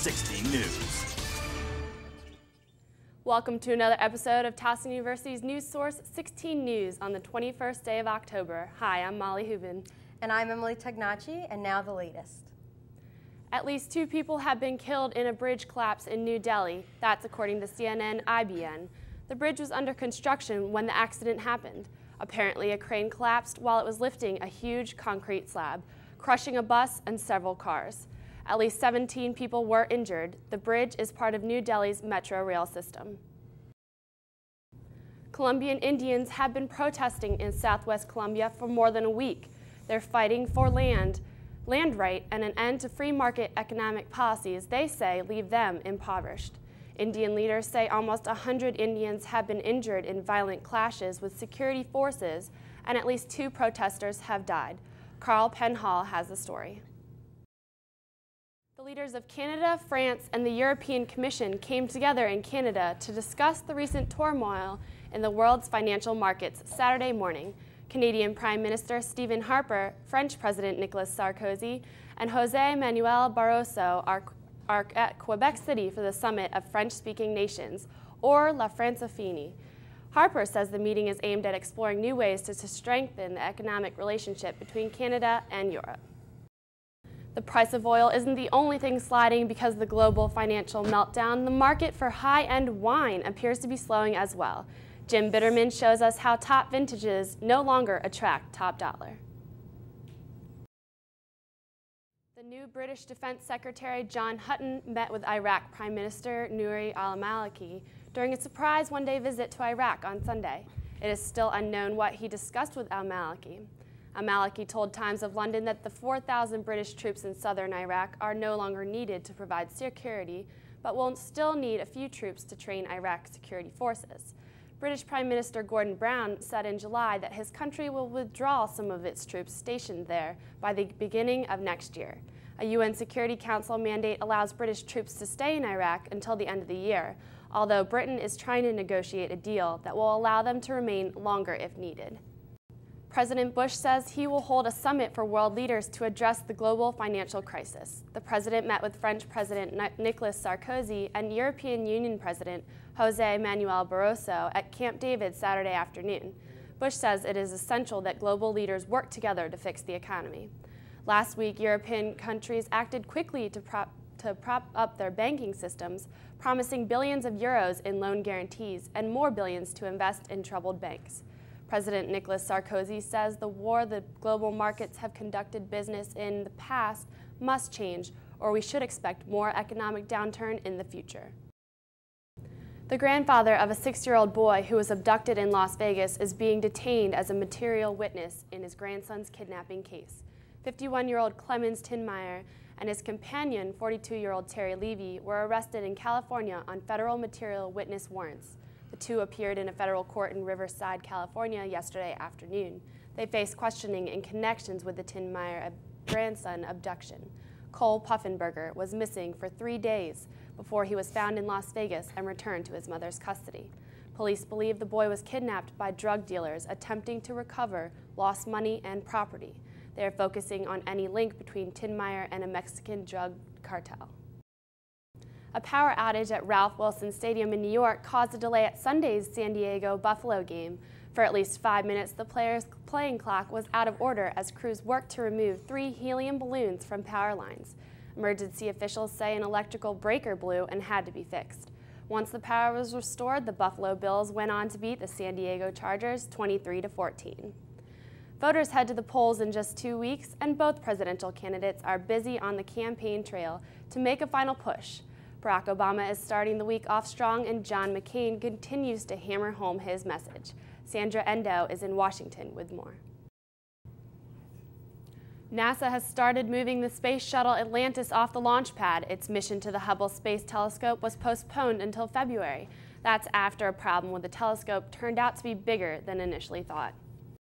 16 News. Welcome to another episode of Towson University's news source, 16 News, on the 21st day of October. Hi, I'm Molly Hubin. And I'm Emily Tagnacci, and now the latest. At least 2 people have been killed in a bridge collapse in New Delhi. That's according to CNN-IBN. The bridge was under construction when the accident happened. Apparently, a crane collapsed while it was lifting a huge concrete slab, crushing a bus and several cars. At least 17 people were injured. The bridge is part of New Delhi's metro rail system. Colombian Indians have been protesting in southwest Colombia for more than a week. They're fighting for land right, and an end to free market economic policies they say leave them impoverished. Indian leaders say almost 100 Indians have been injured in violent clashes with security forces, and at least 2 protesters have died. Carl Penhall has the story. The leaders of Canada, France, and the European Commission came together in Canada to discuss the recent turmoil in the world's financial markets Saturday morning. Canadian Prime Minister Stephen Harper, French President Nicolas Sarkozy, and José Manuel Barroso are at Quebec City for the Summit of French-Speaking Nations, or La Francophonie. Harper says the meeting is aimed at exploring new ways to strengthen the economic relationship between Canada and Europe. The price of oil isn't the only thing sliding because of the global financial meltdown. The market for high-end wine appears to be slowing as well. Jim Bitterman shows us how top vintages no longer attract top dollar. The new British Defense Secretary John Hutton met with Iraq Prime Minister Nouri al-Maliki during a surprise one-day visit to Iraq on Sunday. It is still unknown what he discussed with al-Maliki. Al-Maliki told Times of London that the 4,000 British troops in southern Iraq are no longer needed to provide security, but will still need a few troops to train Iraq's security forces. British Prime Minister Gordon Brown said in July that his country will withdraw some of its troops stationed there by the beginning of next year. A UN Security Council mandate allows British troops to stay in Iraq until the end of the year, although Britain is trying to negotiate a deal that will allow them to remain longer if needed. President Bush says he will hold a summit for world leaders to address the global financial crisis. The president met with French President Nicolas Sarkozy and European Union President José Manuel Barroso at Camp David Saturday afternoon. Bush says it is essential that global leaders work together to fix the economy. Last week, European countries acted quickly to prop up their banking systems, promising billions of euros in loan guarantees and more billions to invest in troubled banks. President Nicolas Sarkozy says the war the global markets have conducted business in the past must change, or we should expect more economic downturn in the future. The grandfather of a 6-year-old boy who was abducted in Las Vegas is being detained as a material witness in his grandson's kidnapping case. 51-year-old Clemens Tinmeyer and his companion, 42-year-old Terry Levy, were arrested in California on federal material witness warrants. The 2 appeared in a federal court in Riverside, California yesterday afternoon. They face questioning in connections with the Tinmeyer grandson abduction. Cole Puffenberger was missing for 3 days before he was found in Las Vegas and returned to his mother's custody. Police believe the boy was kidnapped by drug dealers attempting to recover lost money and property. They are focusing on any link between Tinmeyer and a Mexican drug cartel. A power outage at Ralph Wilson Stadium in New York caused a delay at Sunday's San Diego-Buffalo game. For at least 5 minutes, the players' playing clock was out of order as crews worked to remove 3 helium balloons from power lines. Emergency officials say an electrical breaker blew and had to be fixed. Once the power was restored, the Buffalo Bills went on to beat the San Diego Chargers 23-14. Voters head to the polls in just 2 weeks, and both presidential candidates are busy on the campaign trail to make a final push. Barack Obama is starting the week off strong, and John McCain continues to hammer home his message. Sandra Endo is in Washington with more. NASA has started moving the space shuttle Atlantis off the launch pad. Its mission to the Hubble Space Telescope was postponed until February. That's after a problem with the telescope turned out to be bigger than initially thought.